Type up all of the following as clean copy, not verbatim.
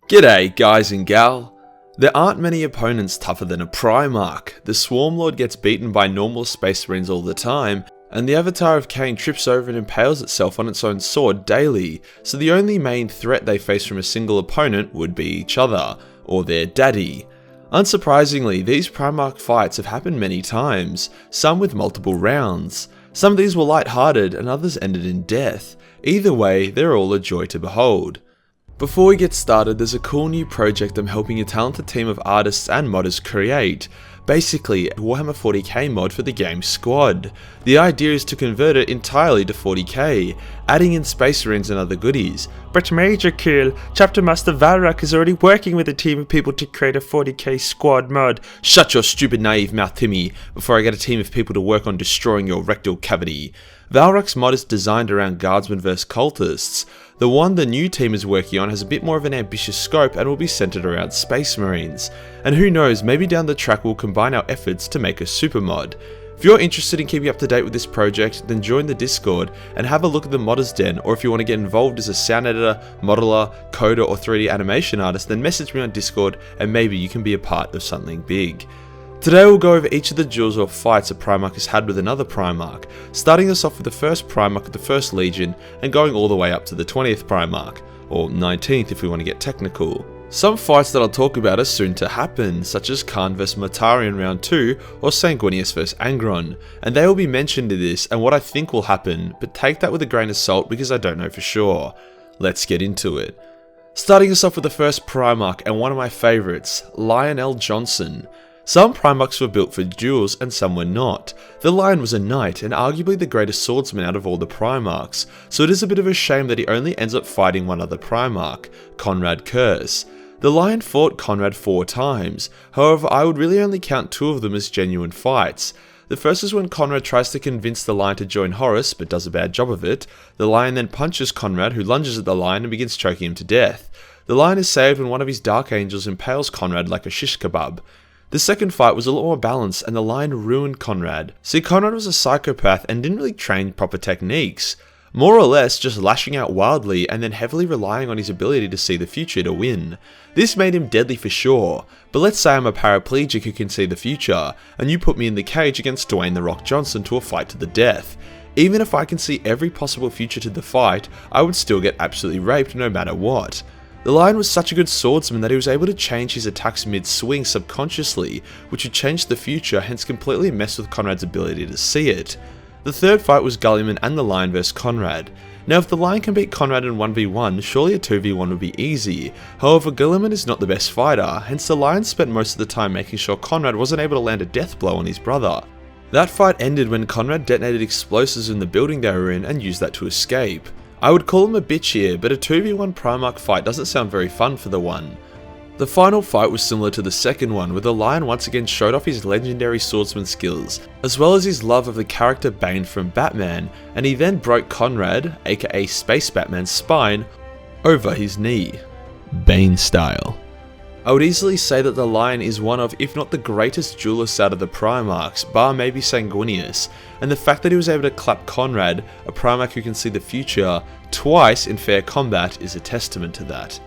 G'day guys and gal. There aren't many opponents tougher than a Primarch. The Swarm Lord gets beaten by normal Space Marines all the time, and the Avatar of Khaine trips over and impales itself on its own sword daily, so the only main threat they face from a single opponent would be each other, or their daddy. Unsurprisingly, these Primarch fights have happened many times, some with multiple rounds. Some of these were light-hearted and others ended in death. Either way, they're all a joy to behold. Before we get started, there's a cool new project I'm helping a talented team of artists and modders create. Basically, a Warhammer 40k mod for the game's squad. The idea is to convert it entirely to 40k, adding in Space Marines and other goodies. But Majorkill, Chapter Master Valrak is already working with a team of people to create a 40k squad mod. Shut your stupid naive mouth, Timmy, before I get a team of people to work on destroying your rectal cavity. Valrak's mod is designed around guardsmen vs cultists. The one the new team is working on has a bit more of an ambitious scope and will be centered around Space Marines. And who knows, maybe down the track we'll combine our efforts to make a super mod. If you're interested in keeping up to date with this project, then join the Discord and have a look at the Modders Den, or if you want to get involved as a sound editor, modeler, coder or 3D animation artist, then message me on Discord and maybe you can be a part of something big. Today we'll go over each of the duels or fights a Primarch has had with another Primarch, starting us off with the first Primarch of the 1st Legion and going all the way up to the 20th Primarch, or 19th if we want to get technical. Some fights that I'll talk about are soon to happen, such as Kharn vs Mortarion round 2 or Sanguinius vs Angron, and they will be mentioned in this and what I think will happen, but take that with a grain of salt because I don't know for sure. Let's get into it. Starting us off with the first Primarch and one of my favourites, Lionel Johnson. Some Primarchs were built for duels and some were not. The Lion was a knight and arguably the greatest swordsman out of all the Primarchs, so it is a bit of a shame that he only ends up fighting one other Primarch, Conrad Curse. The Lion fought Conrad 4 times, however I would really only count 2 of them as genuine fights. The first is when Conrad tries to convince the Lion to join Horus, but does a bad job of it. The Lion then punches Conrad, who lunges at the Lion and begins choking him to death. The Lion is saved when one of his Dark Angels impales Conrad like a shish kebab. The second fight was a lot more balanced and the Lion ruined Conrad. See, Conrad was a psychopath and didn't really train proper techniques. More or less just lashing out wildly and then heavily relying on his ability to see the future to win. This made him deadly for sure, but let's say I'm a paraplegic who can see the future, and you put me in the cage against Dwayne "The Rock" Johnson to a fight to the death. Even if I can see every possible future to the fight, I would still get absolutely raped no matter what. The Lion was such a good swordsman that he was able to change his attacks mid-swing subconsciously, which would change the future, hence completely mess with Conrad's ability to see it. The third fight was Giliman and the Lion vs Conrad. Now if the Lion can beat Conrad in 1v1, surely a 2v1 would be easy. However, Giliman is not the best fighter, hence the Lion spent most of the time making sure Conrad wasn't able to land a death blow on his brother. That fight ended when Conrad detonated explosives in the building they were in and used that to escape. I would call him a bitch here, but a 2v1 Primarch fight doesn't sound very fun for the one. The final fight was similar to the second one, where the Lion once again showed off his legendary swordsman skills, as well as his love of the character Bane from Batman, and he then broke Conrad, aka Space Batman's spine, over his knee. Bane style. I would easily say that the Lion is one of, if not the greatest duelist out of the Primarchs, bar maybe Sanguinius, and the fact that he was able to clap Conrad, a Primarch who can see the future, twice in fair combat is a testament to that.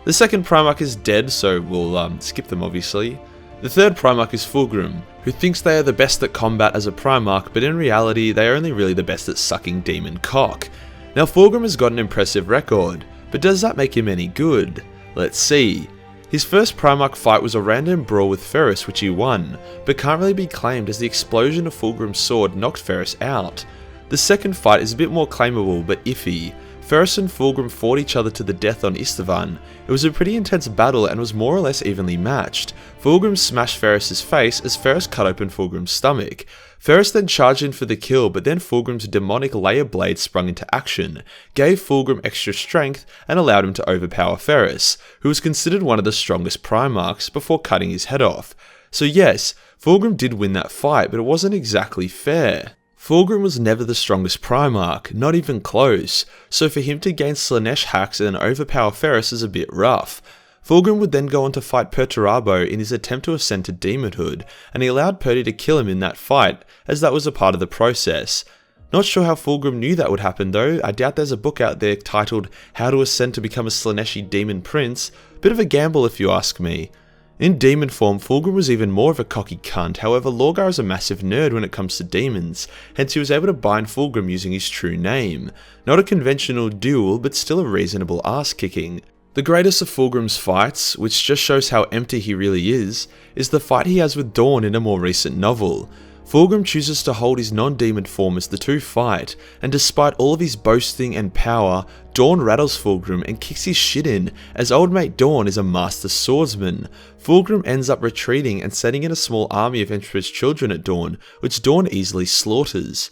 The second Primarch is dead, so we'll skip them obviously. The third Primarch is Fulgrim, who thinks they are the best at combat as a Primarch, but in reality they are only really the best at sucking demon cock. Now Fulgrim has got an impressive record, but does that make him any good? Let's see. His first Primarch fight was a random brawl with Ferris which he won, but can't really be claimed as the explosion of Fulgrim's sword knocked Ferris out. The second fight is a bit more claimable but iffy. Ferris and Fulgrim fought each other to the death on Istvan. It was a pretty intense battle and was more or less evenly matched. Fulgrim smashed Ferris's face as Ferris cut open Fulgrim's stomach. Ferris then charged in for the kill, but then Fulgrim's demonic layer blade sprung into action, gave Fulgrim extra strength and allowed him to overpower Ferris, who was considered one of the strongest Primarchs, before cutting his head off. So yes, Fulgrim did win that fight, but it wasn't exactly fair. Fulgrim was never the strongest Primarch, not even close, so for him to gain Slaanesh hacks and overpower Ferris is a bit rough. Fulgrim would then go on to fight Perturabo in his attempt to ascend to demonhood, and he allowed Purdy to kill him in that fight, as that was a part of the process. Not sure how Fulgrim knew that would happen though. I doubt there's a book out there titled How to Ascend to Become a Slaaneshi Demon Prince, Bit of a gamble if you ask me. In demon form, Fulgrim was even more of a cocky cunt, however Lorgar is a massive nerd when it comes to demons, hence he was able to bind Fulgrim using his true name. Not a conventional duel, but still a reasonable ass kicking. The greatest of Fulgrim's fights, which just shows how empty he really is the fight he has with Dawn in a more recent novel. Fulgrim chooses to hold his non-demon form as the two fight, and despite all of his boasting and power, Dawn rattles Fulgrim and kicks his shit in, as old mate Dawn is a master swordsman. Fulgrim ends up retreating and sending in a small army of Emperor's children at Dawn, which Dawn easily slaughters.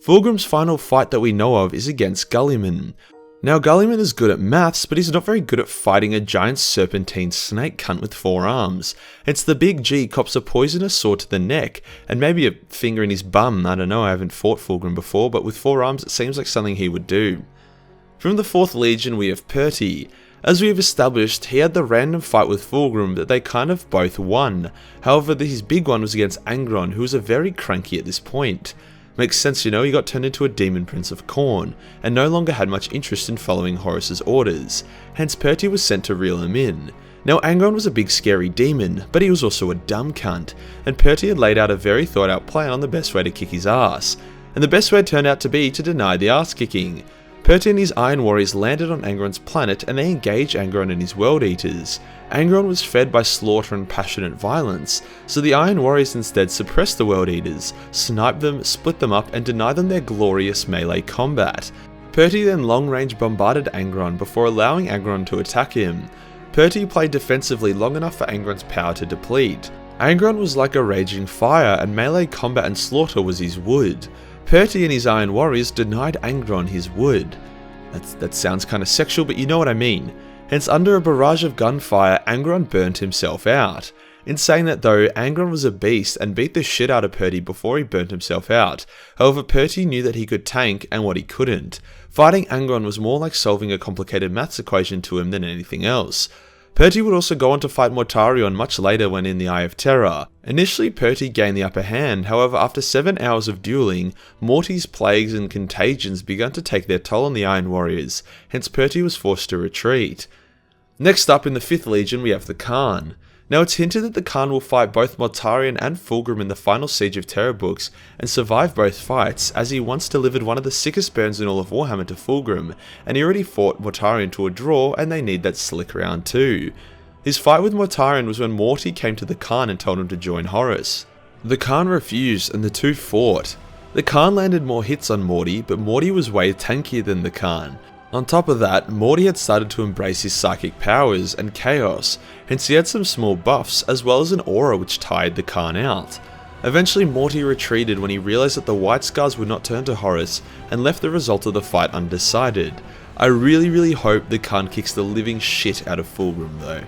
Fulgrim's final fight that we know of is against Giliman. Now Giliman is good at maths, but he's not very good at fighting a giant serpentine snake cunt with 4 arms. Hence the big G cops a poisonous sword to the neck, and maybe a finger in his bum. I don't know, I haven't fought Fulgrim before, but with 4 arms it seems like something he would do. From the 4th Legion we have Perty. As we have established, he had the random fight with Fulgrim that they kind of both won. However, his big one was against Angron, who was a very cranky at this point. Makes sense, you know, he got turned into a demon prince of Khorne, and no longer had much interest in following Horus's orders, hence Perty was sent to reel him in. Now Angron was a big scary demon, but he was also a dumb cunt, and Perty had laid out a very thought out plan on the best way to kick his ass, and the best way turned out to be to deny the ass kicking. Perty and his Iron Warriors landed on Angron's planet and they engaged Angron and his World Eaters. Angron was fed by slaughter and passionate violence, so the Iron Warriors instead suppressed the World Eaters, sniped them, split them up and denied them their glorious melee combat. Perty then long-range bombarded Angron before allowing Angron to attack him. Perty played defensively long enough for Angron's power to deplete. Angron was like a raging fire and melee combat and slaughter was his wood. Perty and his Iron Warriors denied Angron his wood. That sounds kinda sexual, but you know what I mean. Hence under a barrage of gunfire, Angron burnt himself out. In saying that though, Angron was a beast and beat the shit out of Perty before he burnt himself out. However, Perty knew that he could tank and what he couldn't. Fighting Angron was more like solving a complicated maths equation to him than anything else. Perty would also go on to fight Mortarion much later when in the Eye of Terror. Initially Perty gained the upper hand, however after 7 hours of dueling, Morty's plagues and contagions began to take their toll on the Iron Warriors, hence Perty was forced to retreat. Next up in the 5th Legion we have the Khan. Now it's hinted that the Khan will fight both Mortarion and Fulgrim in the final Siege of Terror books and survive both fights, as he once delivered one of the sickest burns in all of Warhammer to Fulgrim, and he already fought Mortarion to a draw and they need that slick round too. His fight with Mortarion was when Morty came to the Khan and told him to join Horus. The Khan refused and the two fought. The Khan landed more hits on Morty, but Morty was way tankier than the Khan. On top of that, Morty had started to embrace his psychic powers and chaos, hence he had some small buffs as well as an aura which tired the Khan out. Eventually Morty retreated when he realised that the White Scars would not turn to Horus and left the result of the fight undecided. I really hope the Khan kicks the living shit out of Fulgrim though.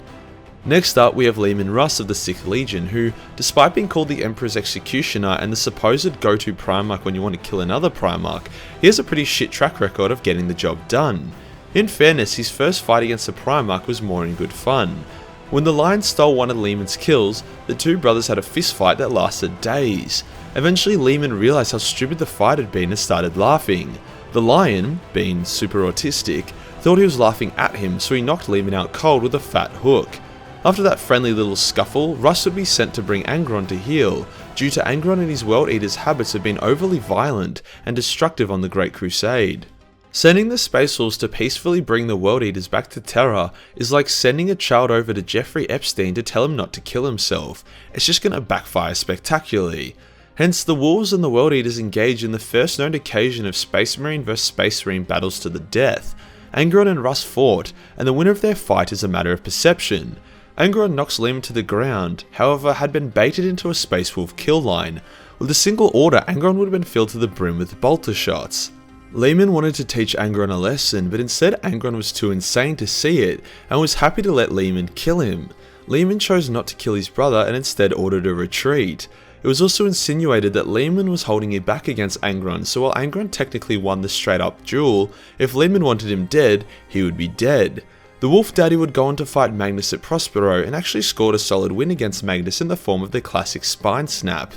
Next up we have Leman Russ of the 6th Legion who, despite being called the Emperor's Executioner and the supposed go-to Primarch when you want to kill another Primarch, he has a pretty shit track record of getting the job done. In fairness, his first fight against the Primarch was more in good fun. When the Lion stole one of Leman's kills, the two brothers had a fist fight that lasted days. Eventually Leman realised how stupid the fight had been and started laughing. The Lion, being super autistic, thought he was laughing at him, so he knocked Leman out cold with a fat hook. After that friendly little scuffle, Russ would be sent to bring Angron to heal, due to Angron and his World Eater's habits of being overly violent and destructive on the Great Crusade. Sending the Space Wolves to peacefully bring the World Eaters back to Terra is like sending a child over to Jeffrey Epstein to tell him not to kill himself. It's just gonna backfire spectacularly. Hence, the Wolves and the World Eaters engage in the first known occasion of Space Marine vs Space Marine battles to the death. Angron and Russ fought, and the winner of their fight is a matter of perception. Angron knocks Leman to the ground, however had been baited into a Space Wolf kill line. With a single order, Angron would have been filled to the brim with bolter shots. Leman wanted to teach Angron a lesson, but instead Angron was too insane to see it, and was happy to let Leman kill him. Leman chose not to kill his brother and instead ordered a retreat. It was also insinuated that Leman was holding him back against Angron, so while Angron technically won the straight up duel, if Leman wanted him dead, he would be dead. The Wolf Daddy would go on to fight Magnus at Prospero and actually scored a solid win against Magnus in the form of the classic Spine Snap,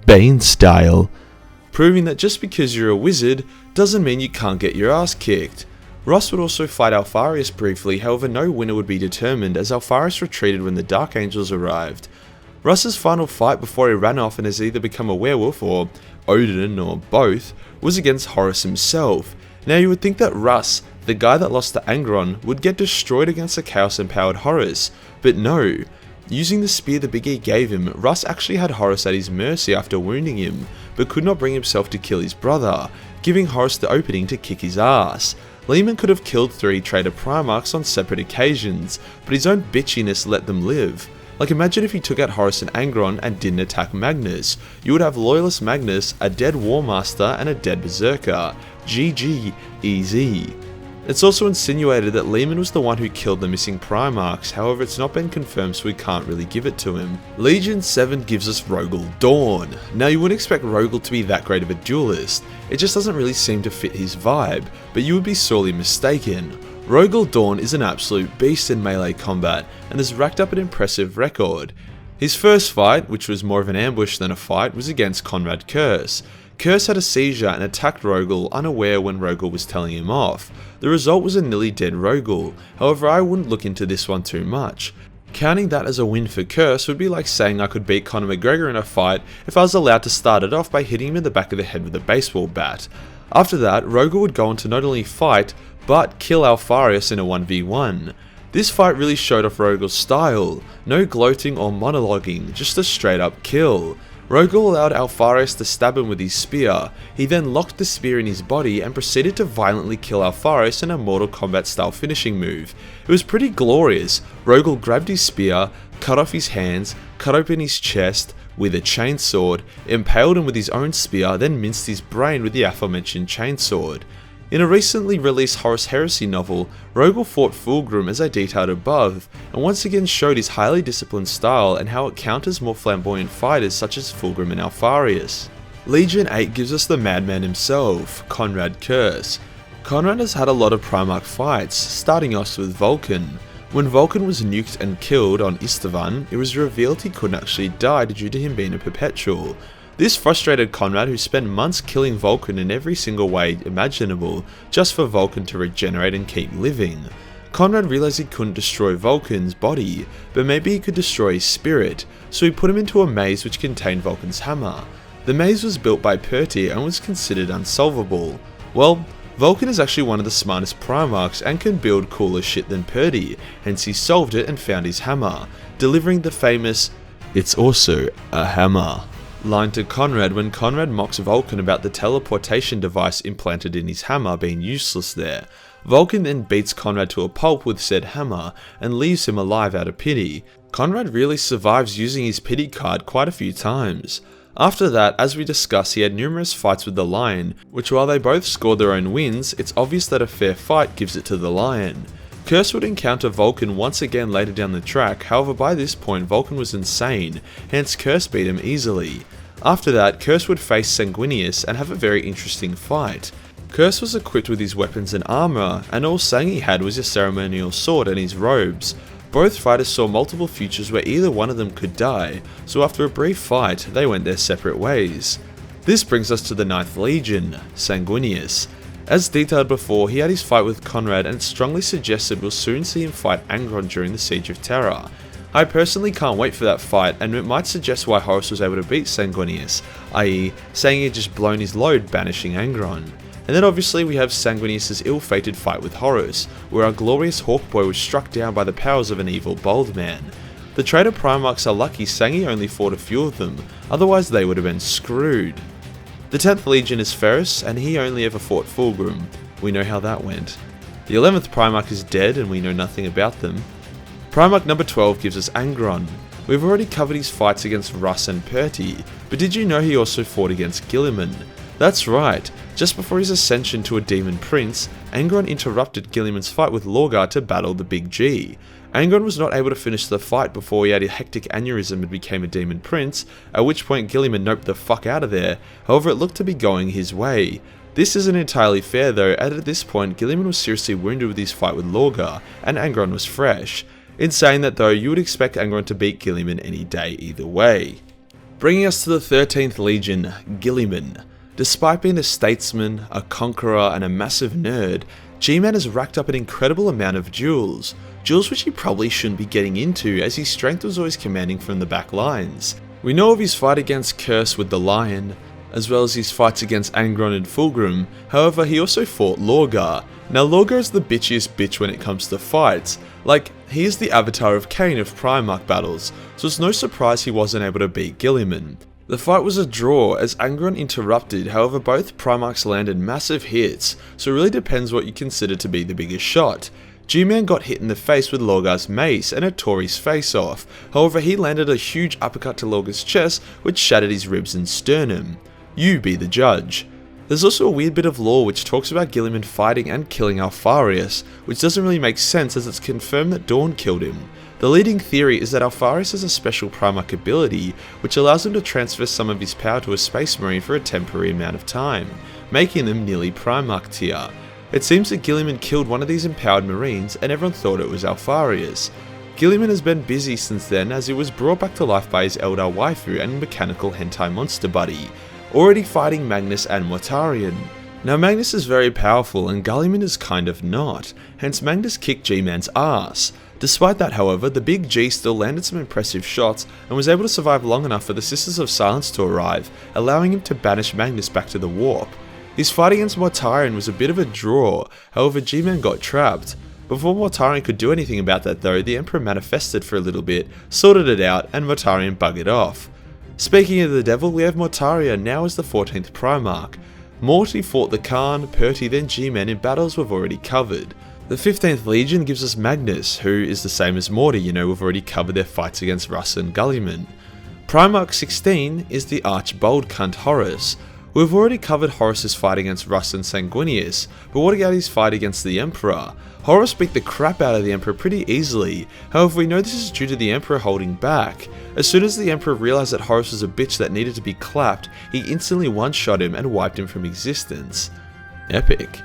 Bane style, proving that just because you're a wizard doesn't mean you can't get your ass kicked. Russ would also fight Alfarius briefly, however no winner would be determined as Alfarius retreated when the Dark Angels arrived. Russ's final fight before he ran off and has either become a werewolf or Odin or both was against Horus himself. Now you would think that Russ, the guy that lost to Angron, would get destroyed against the Chaos Empowered Horus, but no. Using the spear the Big E gave him, Russ actually had Horus at his mercy after wounding him, but could not bring himself to kill his brother, giving Horus the opening to kick his ass. Giliman could have killed 3 traitor Primarchs on separate occasions, but his own bitchiness let them live. Like imagine if he took out Horus and Angron and didn't attack Magnus. You would have Loyalist Magnus, a dead War Master and a dead Berserker. GG, easy. It's also insinuated that Giliman was the one who killed the missing Primarchs, however it's not been confirmed so we can't really give it to him. Legion 7 gives us Rogal Dawn. Now you wouldn't expect Rogal to be that great of a duelist, it just doesn't really seem to fit his vibe, but you would be sorely mistaken. Rogal Dawn is an absolute beast in melee combat and has racked up an impressive record. His first fight, which was more of an ambush than a fight, was against Conrad Curse. Curse had a seizure and attacked Rogal unaware when Rogal was telling him off. The result was a nearly dead Rogal, however I wouldn't look into this one too much. Counting that as a win for Curse would be like saying I could beat Conor McGregor in a fight if I was allowed to start it off by hitting him in the back of the head with a baseball bat. After that, Rogal would go on to not only fight, but kill Alfarius in a 1v1. This fight really showed off Rogal's style, no gloating or monologuing, just a straight up kill. Rogal allowed Alfarius to stab him with his spear, he then locked the spear in his body and proceeded to violently kill Alfarius in a Mortal Kombat style finishing move. It was pretty glorious. Rogal grabbed his spear, cut off his hands, cut open his chest with a chainsword, impaled him with his own spear, then minced his brain with the aforementioned chainsword. In a recently released Horus Heresy novel, Rogal fought Fulgrim as I detailed above, and once again showed his highly disciplined style and how it counters more flamboyant fighters such as Fulgrim and Alfarius. Legion 8 gives us the madman himself, Conrad Curse. Conrad has had a lot of Primarch fights, starting off with Vulcan. When Vulcan was nuked and killed on Istavan, it was revealed he couldn't actually die due to him being a perpetual. This frustrated Conrad, who spent months killing Vulcan in every single way imaginable just for Vulcan to regenerate and keep living. Conrad realized he couldn't destroy Vulcan's body, but maybe he could destroy his spirit, so he put him into a maze which contained Vulcan's hammer. The maze was built by Perty and was considered unsolvable. Well, Vulcan is actually one of the smartest Primarchs and can build cooler shit than Perty, hence he solved it and found his hammer, delivering the famous "It's also a hammer" line to Conrad when Conrad mocks Vulcan about the teleportation device implanted in his hammer being useless there. Vulcan then beats Conrad to a pulp with said hammer and leaves him alive out of pity. Conrad really survives using his pity card quite a few times. After that, as we discussed, he had numerous fights with the Lion, which while they both scored their own wins, it's obvious that a fair fight gives it to the Lion. Curse would encounter Vulcan once again later down the track, however by this point Vulcan was insane, hence Curse beat him easily. After that, Curse would face Sanguinius and have a very interesting fight. Curse was equipped with his weapons and armor, and all Sang he had was his ceremonial sword and his robes. Both fighters saw multiple futures where either one of them could die, so after a brief fight, they went their separate ways. This brings us to the 9th Legion, Sanguinius. As detailed before, he had his fight with Conrad and strongly suggested we'll soon see him fight Angron during the Siege of Terra. I personally can't wait for that fight, and it might suggest why Horus was able to beat Sanguinius, i.e. saying he'd just blown his load banishing Angron. And then obviously we have Sanguinius' ill-fated fight with Horus, where our glorious Hawkboy was struck down by the powers of an evil Bold Man. The traitor Primarchs are lucky Sangi only fought a few of them, otherwise they would have been screwed. The 10th Legion is Ferrus, and he only ever fought Fulgrim. We know how that went. The 11th Primarch is dead, and we know nothing about them. Primarch number 12 gives us Angron. We've already covered his fights against Russ and Perty, but did you know he also fought against Giliman? That's right, just before his ascension to a Demon Prince, Angron interrupted Gilliman's fight with Lorgar to battle the Big G. Angron was not able to finish the fight before he had a hectic aneurysm and became a Demon Prince, at which point Gilliman noped the fuck out of there, however it looked to be going his way. This isn't entirely fair though, as at this point Gilliman was seriously wounded with his fight with Lorgar, and Angron was fresh. In saying that though, you would expect Angron to beat Gilliman any day either way. Bringing us to the 13th Legion, Giliman. Despite being a statesman, a conqueror, and a massive nerd, G-Man has racked up an incredible amount of duels which he probably shouldn't be getting into as his strength was always commanding from the back lines. We know of his fight against Curse with the Lion, as well as his fights against Angron and Fulgrim. However, he also fought Lorgar. Now Lorgar is the bitchiest bitch when it comes to fights. Like, he is the avatar of Cain of Primarch battles, so it's no surprise he wasn't able to beat Giliman. The fight was a draw as Angron interrupted, however both Primarchs landed massive hits, so it really depends what you consider to be the biggest shot. G-Man got hit in the face with Lorgar's mace and it tore his face off, however he landed a huge uppercut to Lorgar's chest which shattered his ribs and sternum. You be the judge. There's also a weird bit of lore which talks about Giliman fighting and killing Alfarius, which doesn't really make sense as it's confirmed that Dawn killed him. The leading theory is that Alfarius has a special Primarch ability which allows him to transfer some of his power to a Space Marine for a temporary amount of time, making them nearly Primarch tier. It seems that Giliman killed one of these empowered Marines and everyone thought it was Alfarius. Giliman has been busy since then as he was brought back to life by his Eldar waifu and mechanical hentai monster buddy, already fighting Magnus and Mortarion. Now Magnus is very powerful and Giliman is kind of not, hence Magnus kicked G-Man's ass. Despite that however, the big G still landed some impressive shots and was able to survive long enough for the Sisters of Silence to arrive, allowing him to banish Magnus back to the warp. His fight against Mortarion was a bit of a draw, however G-Man got trapped. Before Mortarion could do anything about that though, the Emperor manifested for a little bit, sorted it out and Mortarion buggered off. Speaking of the devil, we have Mortarion now as the 14th Primarch. Morty fought the Khan, Perty then G-Man in battles we've already covered. The 15th Legion gives us Magnus, who is the same as Morty, we've already covered their fights against Russ and Gulliman. Primarch 16 is the arch-bold cunt Horus. We've already covered Horus's fight against Russ and Sanguinius, but what about his fight against the Emperor? Horus beat the crap out of the Emperor pretty easily, however we know this is due to the Emperor holding back. As soon as the Emperor realised that Horus was a bitch that needed to be clapped, he instantly one-shot him and wiped him from existence. Epic.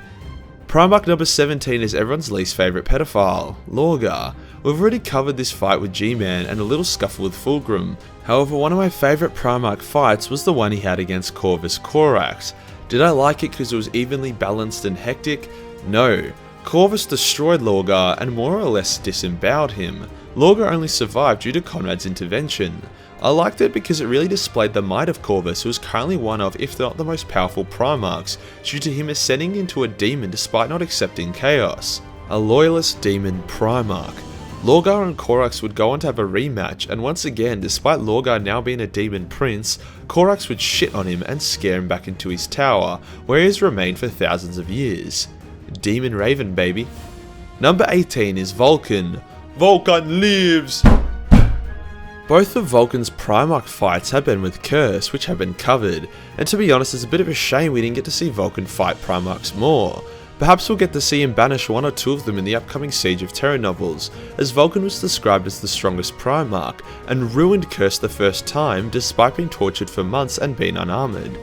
Primarch number 17 is everyone's least favourite pedophile, Lorgar. We've already covered this fight with G-Man and a little scuffle with Fulgrim. However, one of my favourite Primarch fights was the one he had against Corvus Corax. Did I like it because it was evenly balanced and hectic? No. Corvus destroyed Lorgar and more or less disemboweled him. Lorgar only survived due to Conrad's intervention. I liked it because it really displayed the might of Corvus, who is currently one of, if not the most powerful Primarchs, due to him ascending into a demon despite not accepting chaos. A loyalist demon Primarch. Lorgar and Corax would go on to have a rematch, and once again, despite Lorgar now being a demon prince, Corax would shit on him and scare him back into his tower, where he has remained for thousands of years. Demon Raven, baby. Number 18 is Vulcan. Vulcan lives! Both of Vulcan's Primarch fights have been with Curse, which have been covered, and to be honest it's a bit of a shame we didn't get to see Vulcan fight Primarchs more. Perhaps we'll get to see him banish one or two of them in the upcoming Siege of Terra novels, as Vulcan was described as the strongest Primarch, and ruined Curse the first time despite being tortured for months and being unarmoured.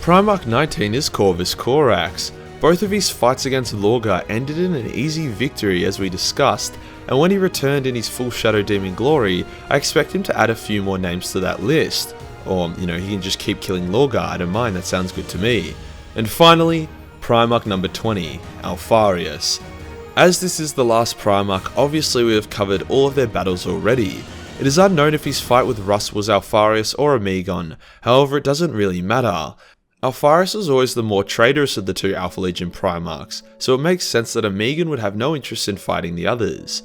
Primarch 19 is Corvus Corax. Both of his fights against Lorgar ended in an easy victory as we discussed, and when he returned in his full Shadow Demon glory, I expect him to add a few more names to that list. Or, he can just keep killing Lorgar, I don't mind, that sounds good to me. And finally, Primarch number 20, Alfarius. As this is the last Primarch, obviously we have covered all of their battles already. It is unknown if his fight with Russ was Alfarius or Amegon, however it doesn't really matter. Alfarius is always the more traitorous of the two Alpha Legion Primarchs, so it makes sense that Amegon would have no interest in fighting the others.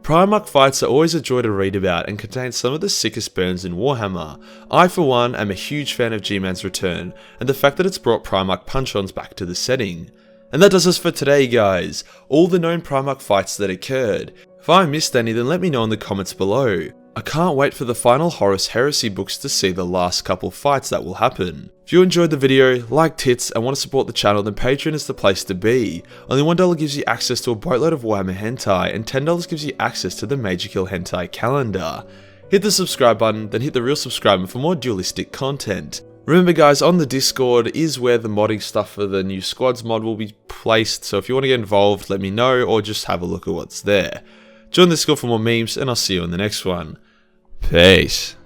Primarch fights are always a joy to read about and contain some of the sickest burns in Warhammer. I for one am a huge fan of G-Man's return, and the fact that it's brought Primarch punch-ons back to the setting. And that does us for today guys, all the known Primarch fights that occurred. If I missed any then let me know in the comments below. I can't wait for the final Horus Heresy books to see the last couple fights that will happen. If you enjoyed the video, liked hits and want to support the channel then Patreon is the place to be. Only $1 gives you access to a boatload of Warhammer hentai and $10 gives you access to the Majorkill hentai calendar. Hit the subscribe button, then hit the real subscribe button for more dualistic content. Remember guys, on the Discord is where the modding stuff for the new squads mod will be placed, so if you want to get involved let me know or just have a look at what's there. Join the Discord for more memes and I'll see you in the next one. Peace.